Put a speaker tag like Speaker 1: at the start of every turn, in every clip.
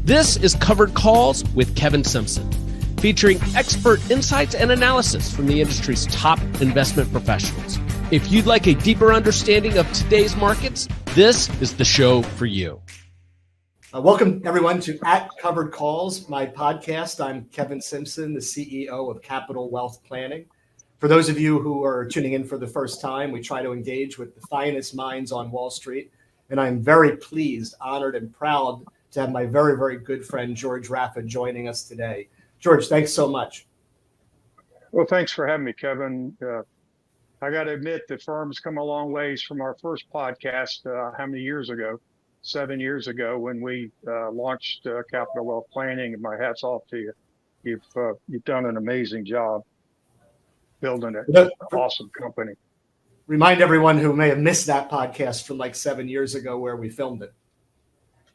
Speaker 1: This is Covered Calls with Kevin Simpson, featuring expert insights and analysis from the industry's top investment professionals. If you'd like a deeper understanding of today's markets, this is the show for you.
Speaker 2: Welcome, everyone, to Covered Calls, my podcast. I'm Kevin Simpson, the CEO of Capital Wealth Planning. For those of you who are tuning in for the first time, we try to engage with the finest minds on Wall Street. And I'm very pleased, honored, and proud to have my very, very good friend, George Raffa, joining us today. George, thanks so much.
Speaker 3: Well, thanks for having me, Kevin. I got to admit, the firm's come a long ways from our first podcast, how many years ago? 7 years ago, when we launched Capital Wealth Planning. And my hat's off to you. You've done an amazing job building an awesome company.
Speaker 2: Remind everyone who may have missed that podcast from like 7 years ago where we filmed it.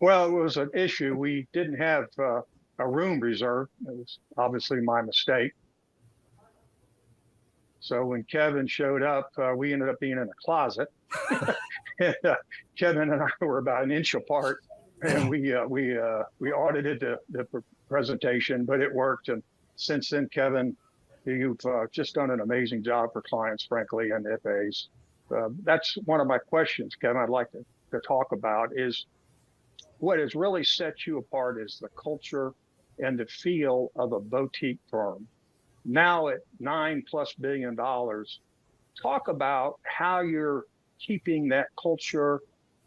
Speaker 3: Well, it was an issue. We didn't have a room reserved. It was obviously my mistake. So when Kevin showed up, we ended up being in a closet. And, Kevin and I were about an inch apart, and we audited the presentation, but it worked. And since then, Kevin, you've just done an amazing job for clients, frankly, and FAs. That's one of my questions, Kevin, I'd like to talk about is what has really set you apart is the culture and the feel of a boutique firm. Now at $9+ billion, talk about how you're keeping that culture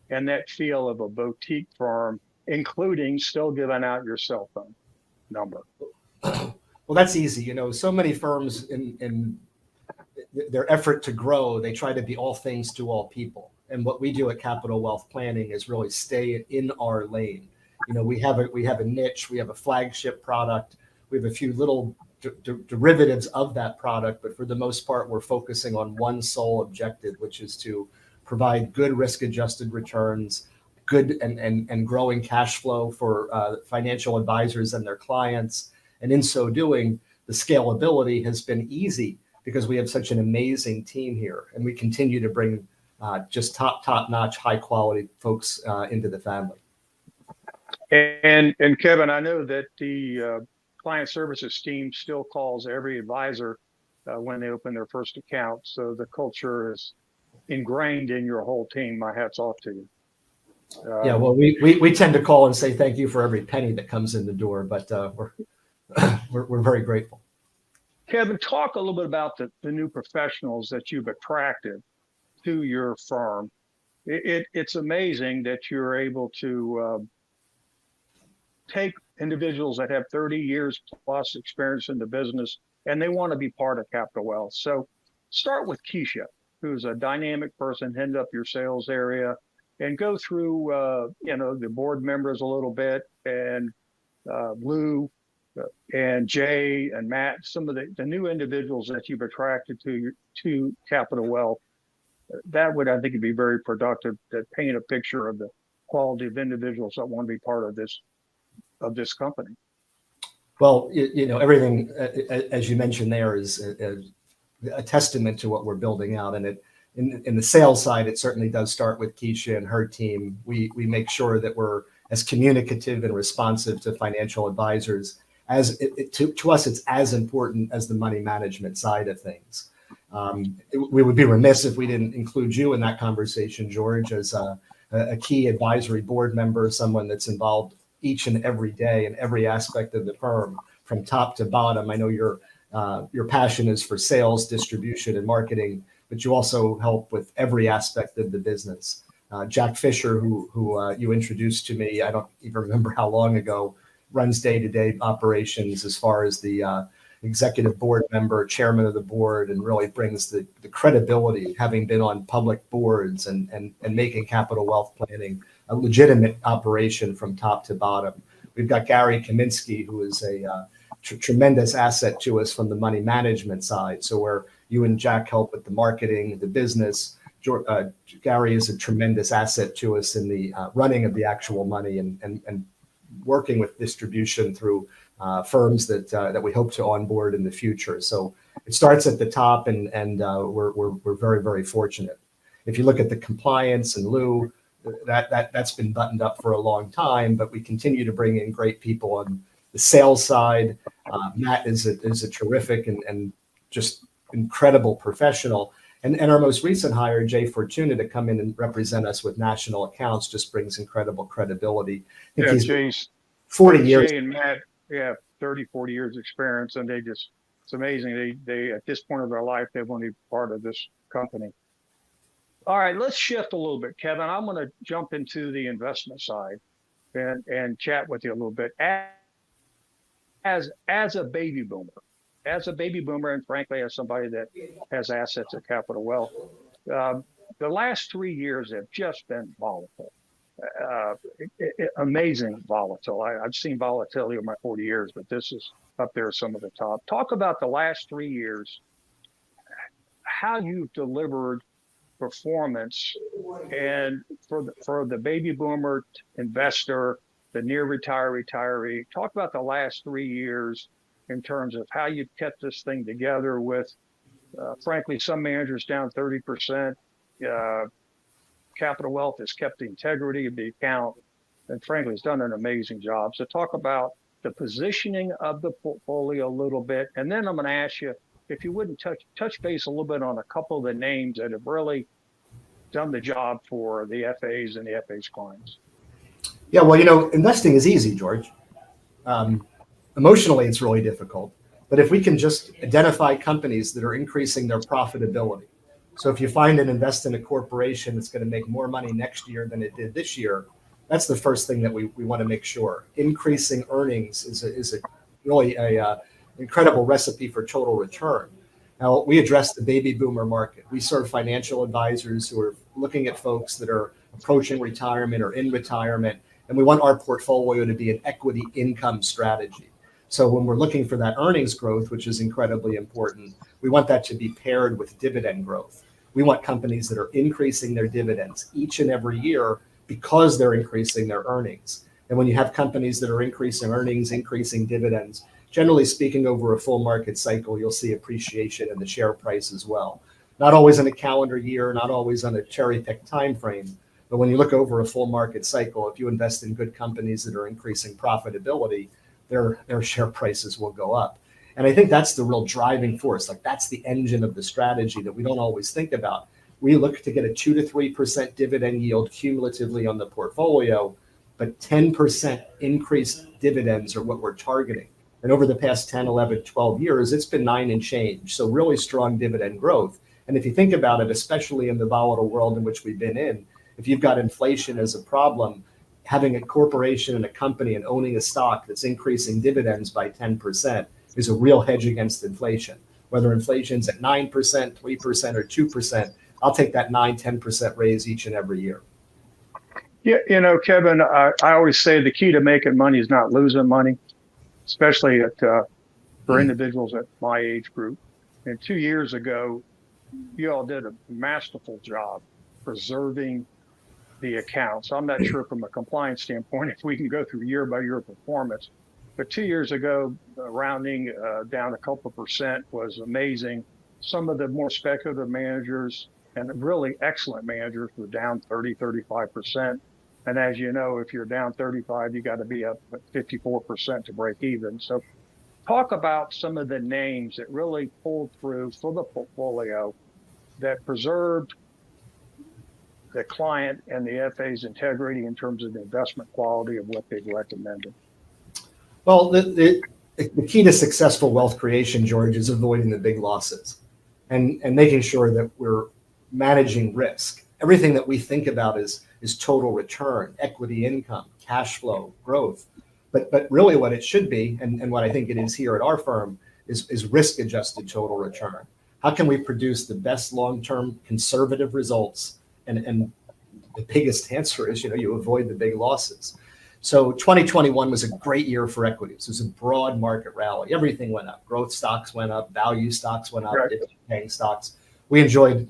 Speaker 3: and that feel of a boutique firm, including still giving out your cell phone number.
Speaker 2: Well, that's easy. You know, so many firms in their effort to grow, they try to be all things to all people. And what we do at Capital Wealth Planning is really stay in our lane. You know, we have a niche, we have a flagship product, we have a few little derivatives of that product, but for the most part, we're focusing on one sole objective, which is to provide good risk-adjusted returns, good and growing cash flow for financial advisors and their clients. And in so doing, the scalability has been easy because we have such an amazing team here, and we continue to bring just top-notch, high-quality folks into the family.
Speaker 3: And Kevin, I know that the client services team still calls every advisor when they open their first account. So the culture is ingrained in your whole team. My hat's off to you.
Speaker 2: Yeah, well, we tend to call and say thank you for every penny that comes in the door, but we're very grateful.
Speaker 3: Kevin, talk a little bit about the new professionals that you've attracted to your firm. It's amazing that you're able to take individuals that have 30 years plus experience in the business, and they want to be part of Capital Wealth. So start with Keisha, who's a dynamic person, heading up your sales area, and go through, the board members a little bit, and Lou and Jay and Matt, some of the new individuals that you've attracted to Capital Wealth. That would, I think, be very productive to paint a picture of the quality of individuals that want to be part of this company.
Speaker 2: Well, everything, as you mentioned there, is a testament to what we're building out. And in the sales side, it certainly does start with Keisha and her team. We make sure that we're as communicative and responsive to financial advisors. To us, it's as important as the money management side of things. We would be remiss if we didn't include you in that conversation, George, as a key advisory board member, someone that's involved each and every day in every aspect of the firm, from top to bottom. I know your passion is for sales, distribution, and marketing, but you also help with every aspect of the business. Jack Fisher, who you introduced to me, I don't even remember how long ago, runs day-to-day operations as far as the executive board member, chairman of the board, and really brings the credibility, having been on public boards and making Capital Wealth Planning a legitimate operation from top to bottom. We've got Gary Kaminsky, who is a tremendous asset to us from the money management side. So where you and Jack help with the marketing, the business, Gary is a tremendous asset to us in the running of the actual money and working with distribution through firms that we hope to onboard in the future. So it starts at the top, and we're very, very fortunate. If you look at the compliance and Lou, that's been buttoned up for a long time, but we continue to bring in great people on the sales side. Matt is a terrific and just incredible professional. And our most recent hire, Jay Fortuna, to come in and represent us with national accounts just brings incredible credibility. I think he's
Speaker 3: Jay's
Speaker 2: 40 years.
Speaker 3: Jay and Matt, 30, 40 years experience, and it's amazing. They at this point of their life, they want to be part of this company. All right, let's shift a little bit, Kevin. I'm going to jump into the investment side and chat with you a little bit. As a baby boomer, and frankly, as somebody that has assets at Capital Wealth, the last 3 years have just been volatile, amazing volatile. I've seen volatility in my 40 years, but this is up there some of the top. Talk about the last 3 years, how you've delivered performance, and for the baby boomer investor, the near retiree. Talk about the last 3 years in terms of how you've kept this thing together with, frankly, some managers down 30%. Capital Wealth has kept the integrity of the account and frankly has done an amazing job. So talk about the positioning of the portfolio a little bit. And then I'm going to ask you, if you wouldn't touch base a little bit on a couple of the names that have really done the job for the FAs and the FAs clients.
Speaker 2: Yeah, well, investing is easy, George. Emotionally, it's really difficult. But if we can just identify companies that are increasing their profitability. So if you find and invest in a corporation that's going to make more money next year than it did this year, that's the first thing that we want to make sure. Increasing earnings is a really incredible recipe for total return. Now, we address the baby boomer market. We serve financial advisors who are looking at folks that are approaching retirement or in retirement, and we want our portfolio to be an equity income strategy. So when we're looking for that earnings growth, which is incredibly important, we want that to be paired with dividend growth. We want companies that are increasing their dividends each and every year because they're increasing their earnings. And when you have companies that are increasing earnings, increasing dividends, generally speaking, over a full market cycle, you'll see appreciation in the share price as well. Not always in a calendar year, not always on a cherry-picked time frame, but when you look over a full market cycle, if you invest in good companies that are increasing profitability, their share prices will go up. And I think that's the real driving force. Like, that's the engine of the strategy that we don't always think about. We look to get a 2 to 3% dividend yield cumulatively on the portfolio, but 10% increased dividends are what we're targeting. And over the past 10, 11, 12 years, it's been 9 and change. So really strong dividend growth. And if you think about it, especially in the volatile world in which we've been in, if you've got inflation as a problem, having a corporation and a company and owning a stock that's increasing dividends by 10% is a real hedge against inflation. Whether inflation's at 9%, 3%, or 2%, I'll take that 9, 10% raise each and every year.
Speaker 3: Yeah, Kevin, I always say the key to making money is not losing money, especially for individuals at my age group. And 2 years ago, you all did a masterful job preserving the accounts. I'm not sure from a compliance standpoint if we can go through year by year performance, but 2 years ago, rounding down a couple percent was amazing. Some of the more speculative managers and really excellent managers were down 30, 35%. And as you know, if you're down 35, you got to be up 54% to break even. So talk about some of the names that really pulled through for the portfolio that preserved the client and the FA's integrity in terms of the investment quality of what they've recommended.
Speaker 2: Well, the key to successful wealth creation, George, is avoiding the big losses and making sure that we're managing risk. Everything that we think about is total return, equity income, cash flow, growth. But really what it should be, and what I think it is here at our firm, is risk-adjusted total return. How can we produce the best long-term conservative results? And the biggest answer is, you avoid the big losses. So 2021 was a great year for equities. It was a broad market rally. Everything went up. Growth stocks went up. Value stocks went up.
Speaker 3: Right.
Speaker 2: Dividend-paying stocks. We enjoyed,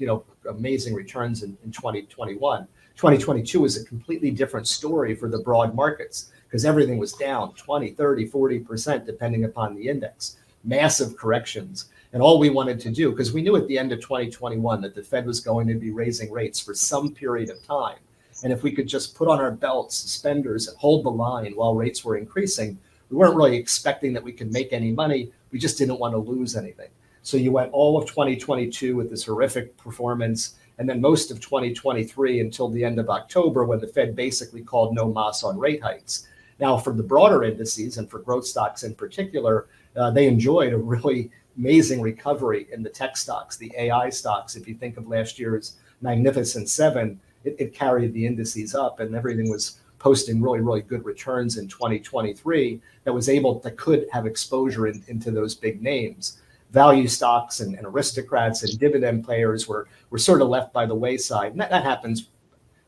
Speaker 2: amazing returns in 2021. 2022 was a completely different story for the broad markets because everything was down 20, 30, 40%, depending upon the index. Massive corrections. And all we wanted to do, because we knew at the end of 2021 that the Fed was going to be raising rates for some period of time. And if we could just put on our belts, suspenders, and hold the line while rates were increasing, we weren't really expecting that we could make any money. We just didn't want to lose anything. So you went all of 2022 with this horrific performance, and then most of 2023 until the end of October, when the Fed basically called no mas on rate hikes. Now, for the broader indices and for growth stocks in particular, they enjoyed a really amazing recovery in the tech stocks, the AI stocks. If you think of last year's Magnificent Seven, it carried the indices up, and everything was posting really, really good returns in 2023 that could have exposure into those big names. Value stocks and aristocrats and dividend players were sort of left by the wayside. And that happens,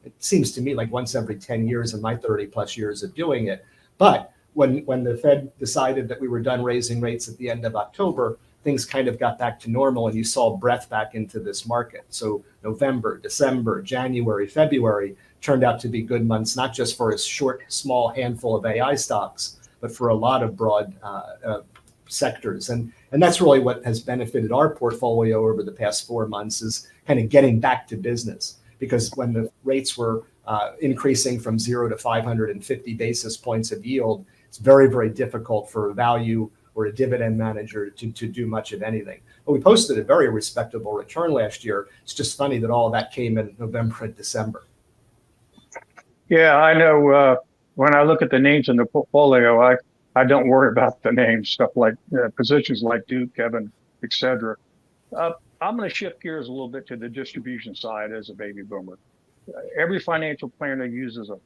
Speaker 2: it seems to me, like once every 10 years in my 30 plus years of doing it. But when the Fed decided that we were done raising rates at the end of October, things kind of got back to normal, and you saw breath back into this market. So November, December, January, February turned out to be good months, not just for a short, small handful of AI stocks, but for a lot of broad sectors. And that's really what has benefited our portfolio over the past 4 months, is kind of getting back to business. Because when the rates were increasing from 0 to 550 basis points of yield, it's very, very difficult for a value or a dividend manager to do much of anything. But we posted a very respectable return last year. It's just funny that all of that came in November and December.
Speaker 3: Yeah, I know. When I look at the names in the portfolio, I don't worry about the names, stuff like positions like Duke, Kevin, et cetera. I'm going to shift gears a little bit to the distribution side as a baby boomer. Every financial planner uses a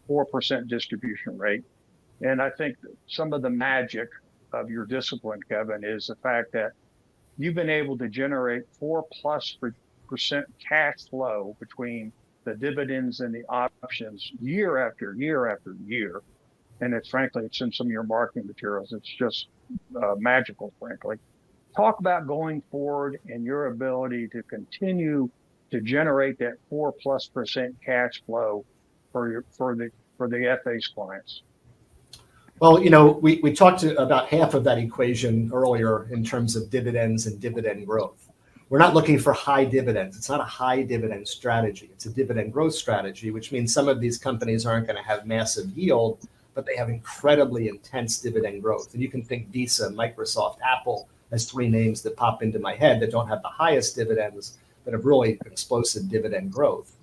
Speaker 3: 4% distribution rate. And I think some of the magic of your discipline, Kevin, is the fact that you've been able to generate 4+% cash flow between the dividends and the options year after year after year. And it's in some of your marketing materials. It's just magical, frankly. Talk about going forward and your ability to continue to generate that 4+% cash flow for the FA's clients.
Speaker 2: Well, we talked about half of that equation earlier in terms of dividends and dividend growth. We're not looking for high dividends. It's not a high dividend strategy. It's a dividend growth strategy, which means some of these companies aren't going to have massive yield, but they have incredibly intense dividend growth. And you can think Visa, Microsoft, Apple as 3 names that pop into my head that don't have the highest dividends, but have really explosive dividend growth.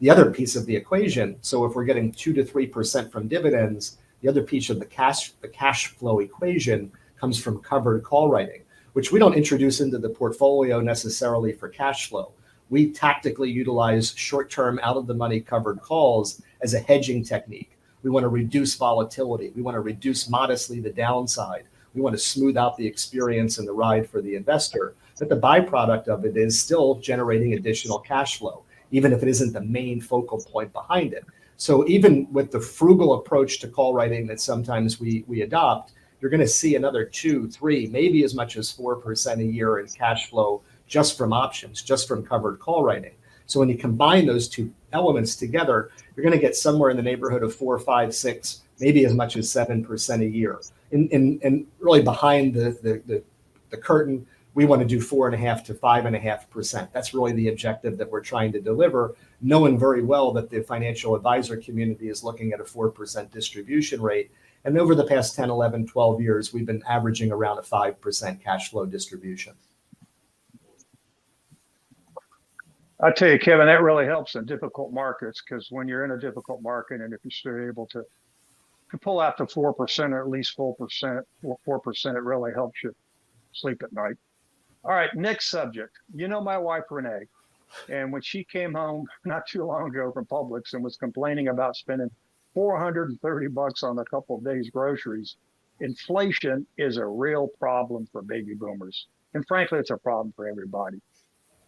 Speaker 2: The other piece of the equation, so if we're getting 2 to 3% from dividends, the other piece of the cash flow equation comes from covered call writing, which we don't introduce into the portfolio necessarily for cash flow. We tactically utilize short-term out-of-the-money covered calls as a hedging technique. We want to reduce volatility. We want to reduce modestly the downside. We want to smooth out the experience and the ride for the investor. But the byproduct of it is still generating additional cash flow, even if it isn't the main focal point behind it. So even with the frugal approach to call writing that sometimes we adopt, you're going to see another 2, 3, maybe as much as 4% a year in cash flow just from options, just from covered call writing. So when you combine those two elements together, you're going to get somewhere in the neighborhood of 4, 5, 6, maybe as much as 7% a year. And really behind the curtain, we want to do 4.5 to 5.5%. That's really the objective that we're trying to deliver, knowing very well that the financial advisor community is looking at a 4% distribution rate. And over the past 10, 11, 12 years, we've been averaging around a 5% cash flow distribution.
Speaker 3: I tell you, Kevin, that really helps in difficult markets, because when you're in a difficult market, and if you're still able to pull out the 4% or at least 4%, it really helps you sleep at night. All right, next subject. My wife, Renee, and when she came home not too long ago from Publix and was complaining about spending $430 on a couple of days' groceries, inflation is a real problem for baby boomers. And frankly, it's a problem for everybody.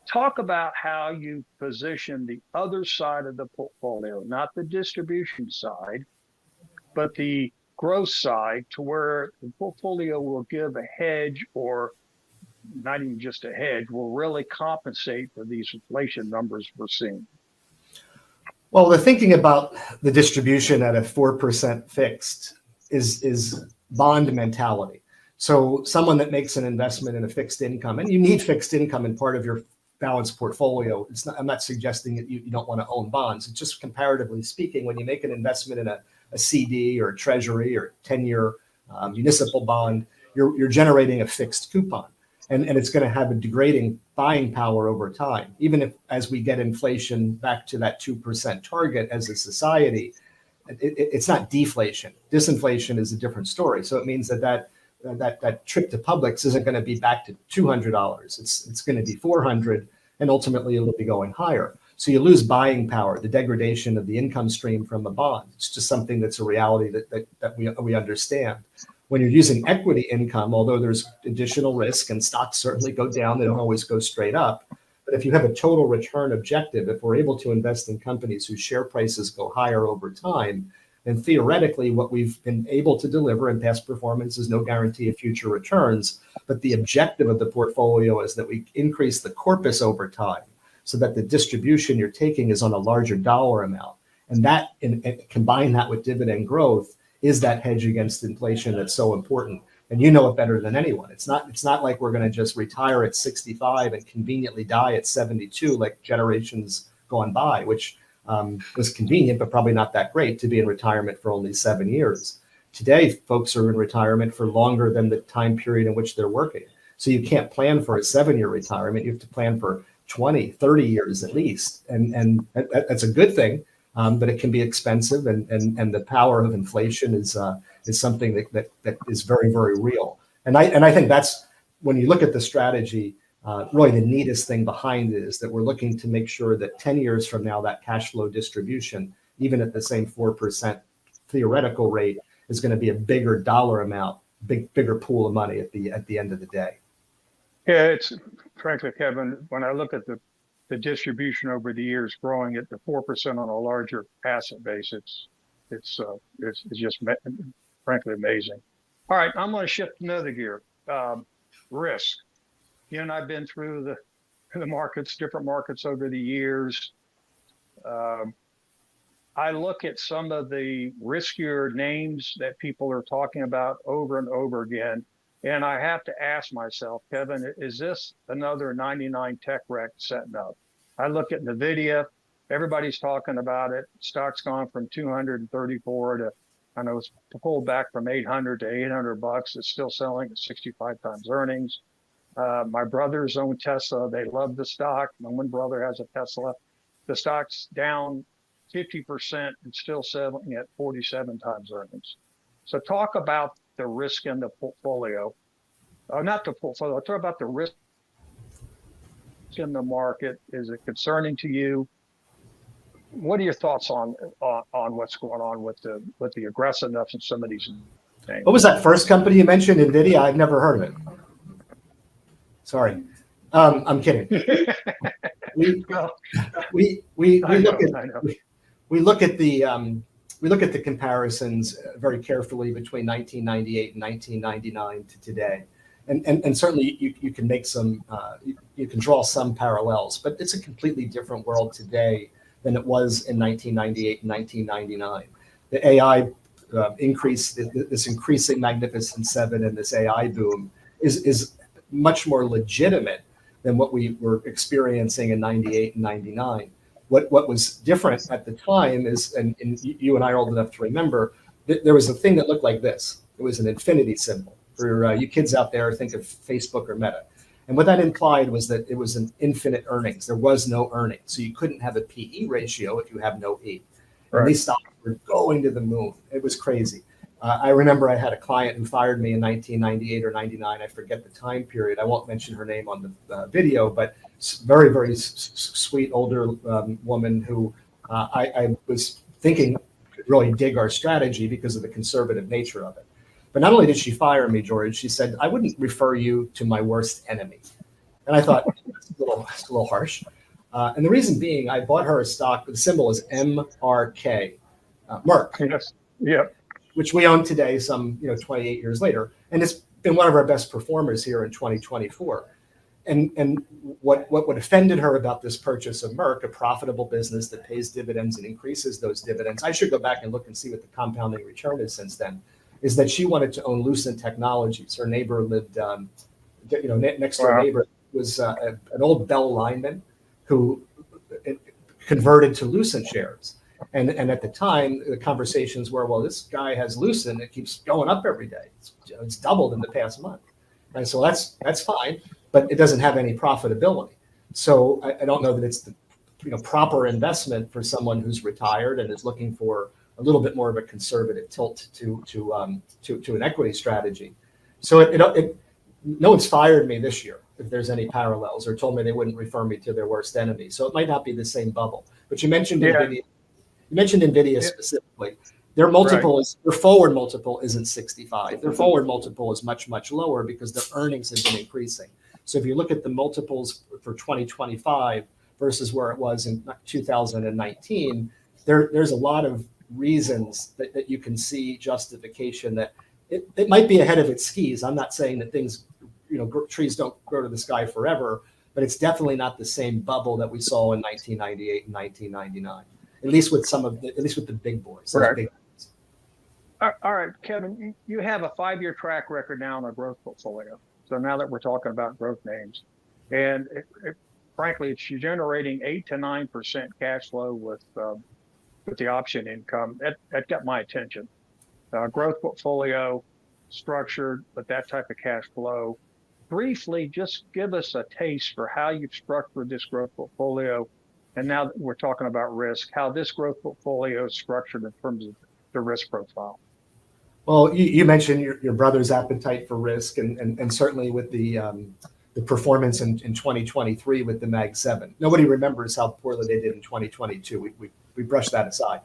Speaker 3: Talk about how you position the other side of the portfolio, not the distribution side, but the growth side, to where the portfolio will give a hedge, or not even just a hedge, will really compensate for these inflation numbers we're seeing.
Speaker 2: Well, the thinking about the distribution at a 4% fixed is bond mentality. So someone that makes an investment in a fixed income, and you need fixed income in part of your balanced portfolio. I'm not suggesting that you don't want to own bonds. It's just comparatively speaking, when you make an investment in a CD or a treasury or 10-year municipal bond, you're generating a fixed coupon. And it's going to have a degrading buying power over time. Even if, as we get inflation back to that 2% target as a society, it's not deflation. Disinflation is a different story. So it means that trip to Publix isn't going to be back to $200. It's going to be $400, and ultimately it'll be going higher. So you lose buying power, the degradation of the income stream from the bond. It's just something that's a reality that we understand. When you're using equity income, although there's additional risk and stocks certainly go down, they don't always go straight up. But if you have a total return objective, if we're able to invest in companies whose share prices go higher over time, then theoretically what we've been able to deliver in past performance is no guarantee of future returns. But the objective of the portfolio is that we increase the corpus over time so that the distribution you're taking is on a larger dollar amount. And that, and combine that with dividend growth, is that hedge against inflation that's so important. And you know it better than anyone. It's not like we're going to just retire at 65 and conveniently die at 72 like generations gone by, which was convenient, but probably not that great to be in retirement for only 7 years. Today, folks are in retirement for longer than the time period in which they're working. So you can't plan for a 7-year retirement. You have to plan for 20, 30 years at least. And that's a good thing, but it can be expensive. And the power of inflation is something that is very, very real. And I think that's, when you look at the strategy, really the neatest thing behind it is that we're looking to make sure that 10 years from now, that cash flow distribution, even at the same 4% theoretical rate, is going to be a bigger dollar amount, bigger pool of money at the end of the day.
Speaker 3: Yeah, it's frankly, Kevin, when I look at the distribution over the years growing at the 4% on a larger asset base, it's just frankly amazing. All right, I'm going to shift another gear. Risk. You and I've been through the markets, different markets over the years. I look at some of the riskier names that people are talking about over and over again, and I have to ask myself, Kevin, is this another 99 tech wreck setting up? I look at NVIDIA, everybody's talking about it. Stock's gone from 234 to, I know it's pulled back from 800 to $800. It's still selling at 65 times earnings. My brothers own Tesla. They love the stock. My one brother has a Tesla. The stock's down 50% and still selling at 47 times earnings. So talk about the risk in the portfolio. Not the portfolio, talk about the risk in the market. Is it concerning to you? What are your thoughts on what's going on with the aggressiveness in some of these things?
Speaker 2: What was that first company you mentioned, NVIDIA? I've never heard of it. Sorry, I'm kidding. We look at the comparisons very carefully between 1998 and 1999 to today, and certainly you can make some you can draw some parallels, but it's a completely different world today than it was in 1998 and 1999. The AI increase, this increasing Magnificent Seven, and this AI boom is much more legitimate than what we were experiencing in 98 and 99. What was different at the time is, and you and I are old enough to remember, there was a thing that looked like this. It was an infinity symbol. For you kids out there, think of Facebook or Meta. And what that implied was that it was an infinite earnings. There was no earnings. So you couldn't have a PE ratio if you have no E. Right. And these stocks were going to the moon. It was crazy. I remember I had a client who fired me in 1998 or 99. I forget the time period. I won't mention her name on the video, but very, very sweet older woman who I was thinking could really dig our strategy because of the conservative nature of it. But not only did she fire me, George, she said, I wouldn't refer you to my worst enemy. And I thought, that's a little harsh. And the reason being, I bought her a stock, the symbol is MRK, Merck.
Speaker 3: Yes. Yeah.
Speaker 2: Which we own today, some 28 years later, and it's been one of our best performers here in 2024. And what offended her about this purchase of Merck, a profitable business that pays dividends and increases those dividends, I should go back and look and see what the compounding return is since then, is that she wanted to own Lucent Technologies. Her neighbor lived, next door neighbor was an old Bell lineman who converted to Lucent shares. And at the time, the conversations were, well, this guy has Lucent. It keeps going up every day. It's doubled in the past month. And so that's fine, but it doesn't have any profitability. So I don't know that it's the proper investment for someone who's retired and is looking for a little bit more of a conservative tilt to an equity strategy. So no one's fired me this year, if there's any parallels, or told me they wouldn't refer me to their worst enemy. So it might not be the same bubble. But you mentioned NVIDIA. You mentioned NVIDIA specifically. Their multiple their forward multiple isn't 65. Their forward multiple is much, much lower because their earnings have been increasing. So if you look at the multiples for 2025 versus where it was in 2019, there's a lot of reasons that you can see justification that it might be ahead of its skis. I'm not saying that things, trees don't grow to the sky forever, but it's definitely not the same bubble that we saw in 1998 and 1999. At least with the big boys.
Speaker 3: Right. All right, Kevin, you have a 5-year track record now in a growth portfolio. So now that we're talking about growth names, and frankly, it's generating 8 to 9% cash flow with the option income. That got my attention. Growth portfolio, structured with that type of cash flow. Briefly, just give us a taste for how you've structured this growth portfolio. And now that we're talking about risk, how this growth portfolio is structured in terms of the risk profile.
Speaker 2: Well, you mentioned your brother's appetite for risk, and certainly with the performance in 2023 with the Mag 7. Nobody remembers how poorly they did in 2022. We brushed that aside.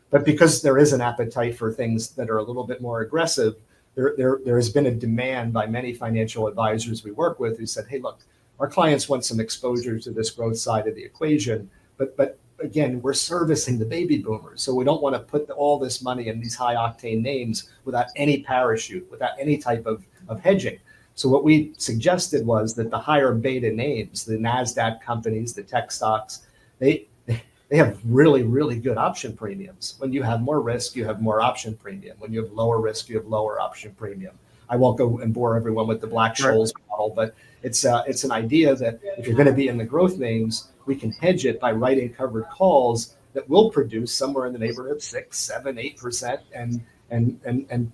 Speaker 2: But because there is an appetite for things that are a little bit more aggressive, there has been a demand by many financial advisors we work with who said, hey, look, our clients want some exposure to this growth side of the equation. But again, we're servicing the baby boomers. So we don't want to put all this money in these high octane names without any parachute, without any type of hedging. So what we suggested was that the higher beta names, the NASDAQ companies, the tech stocks, they have really, really good option premiums. When you have more risk, you have more option premium. When you have lower risk, you have lower option premium. I won't go and bore everyone with the Black-Scholes model, but it's an idea that if you're going to be in the growth names, we can hedge it by writing covered calls that will produce somewhere in the neighborhood of 6, 7, 8%, and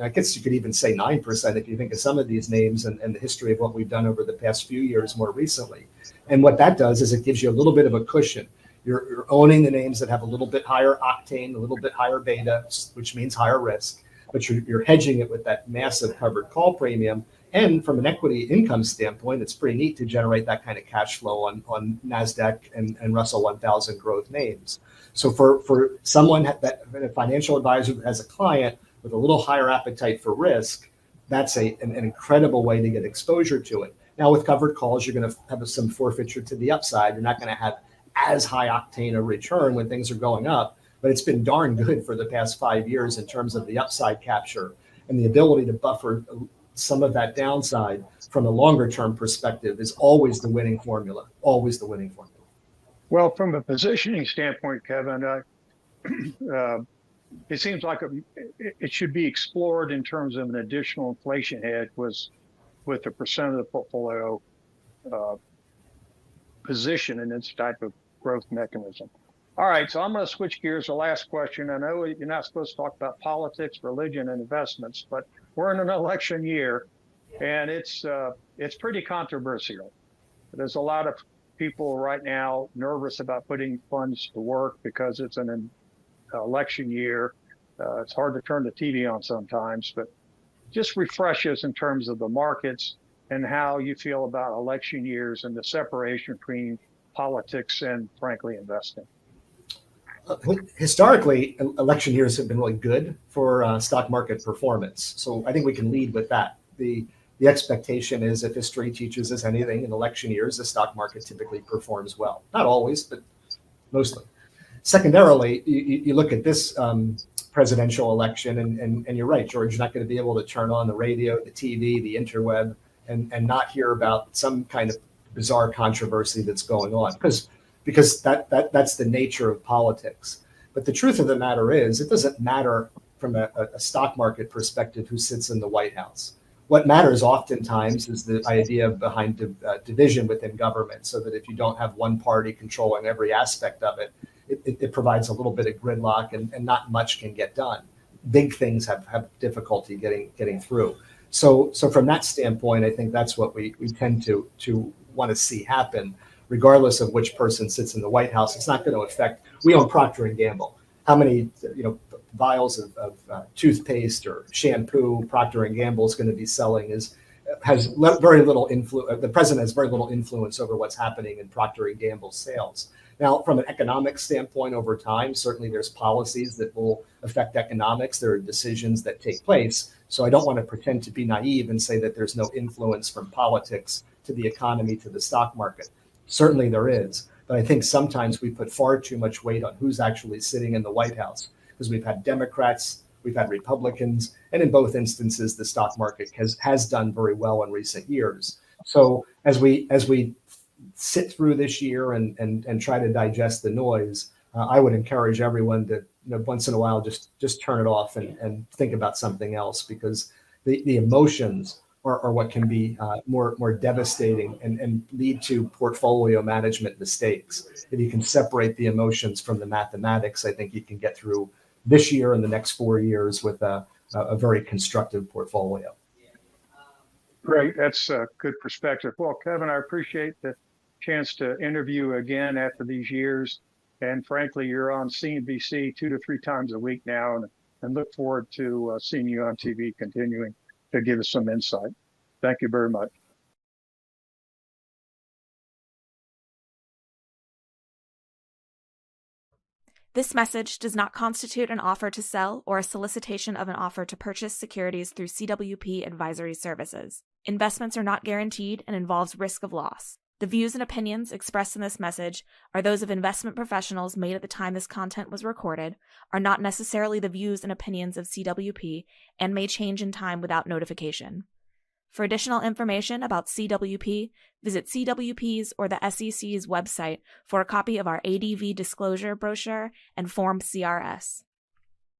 Speaker 2: I guess you could even say 9% if you think of some of these names and the history of what we've done over the past few years more recently. And what that does is it gives you a little bit of a cushion. You're owning the names that have a little bit higher octane, a little bit higher beta, which means higher risk, but you're hedging it with that massive covered call premium. And from an equity income standpoint, it's pretty neat to generate that kind of cash flow on NASDAQ and Russell 1000 growth names. So for someone that a financial advisor that has a client with a little higher appetite for risk, that's an incredible way to get exposure to it. Now with covered calls, you're going to have some forfeiture to the upside. You're not going to have as high octane a return when things are going up, but it's been darn good for the past 5 years in terms of the upside capture and the ability to buffer some of that downside from a longer term perspective is always the winning formula, always the winning formula.
Speaker 3: Well, from a positioning standpoint, Kevin, it seems like it should be explored in terms of an additional inflation hedge with the percent of the portfolio position in this type of growth mechanism. All right, so I'm going to switch gears. The last question. I know you're not supposed to talk about politics, religion, and investments, but we're in an election year, and it's pretty controversial. There's a lot of people right now nervous about putting funds to work because it's an election year. It's hard to turn the TV on sometimes, but just refresh us in terms of the markets and how you feel about election years and the separation between politics and, frankly, investing.
Speaker 2: Historically, election years have been really good for stock market performance. So I think we can lead with that. The expectation is, if history teaches us anything, in election years, the stock market typically performs well. Not always, but mostly. Secondarily, you look at this presidential election, and you're right, George, you're not going to be able to turn on the radio, the TV, the interweb, and not hear about some kind of bizarre controversy that's going on, because that's the nature of politics. But the truth of the matter is, it doesn't matter from a stock market perspective who sits in the White House. What matters oftentimes is the idea behind division within government, so that if you don't have one party controlling every aspect of it, it provides a little bit of gridlock, and not much can get done. Big things have difficulty getting through. So from that standpoint, I think that's what we tend to want to see happen, regardless of which person sits in the White House. It's not going to affect. We own Procter and Gamble. How many vials of toothpaste or shampoo Procter and Gamble is going to be selling has very little influence. The president has very little influence over what's happening in Procter and Gamble's sales. Now, from an economic standpoint, over time, certainly there's policies that will affect economics. There are decisions that take place. So I don't want to pretend to be naive and say that there's no influence from politics to the economy, to the stock market. Certainly there is. But I think sometimes we put far too much weight on who's actually sitting in the White House, because we've had Democrats, we've had Republicans, and in both instances, the stock market has done very well in recent years. So as we sit through this year and try to digest the noise, I would encourage everyone to once in a while just turn it off and think about something else, because the emotions are what can be more devastating and lead to portfolio management mistakes. If you can separate the emotions from the mathematics, I think you can get through this year and the next 4 years with a very constructive portfolio.
Speaker 3: Great. That's a good perspective. Well, Kevin, I appreciate the chance to interview again after these years. And frankly, you're on CNBC 2 to 3 times a week now, and look forward to seeing you on TV continuing to give us some insight. Thank you very much.
Speaker 4: This message does not constitute an offer to sell or a solicitation of an offer to purchase securities through CWP Advisory Services. Investments are not guaranteed and involves risk of loss. The views and opinions expressed in this message are those of investment professionals made at the time this content was recorded, are not necessarily the views and opinions of CWP, and may change in time without notification. For additional information about CWP, visit CWP's or the SEC's website for a copy of our ADV disclosure brochure and Form CRS.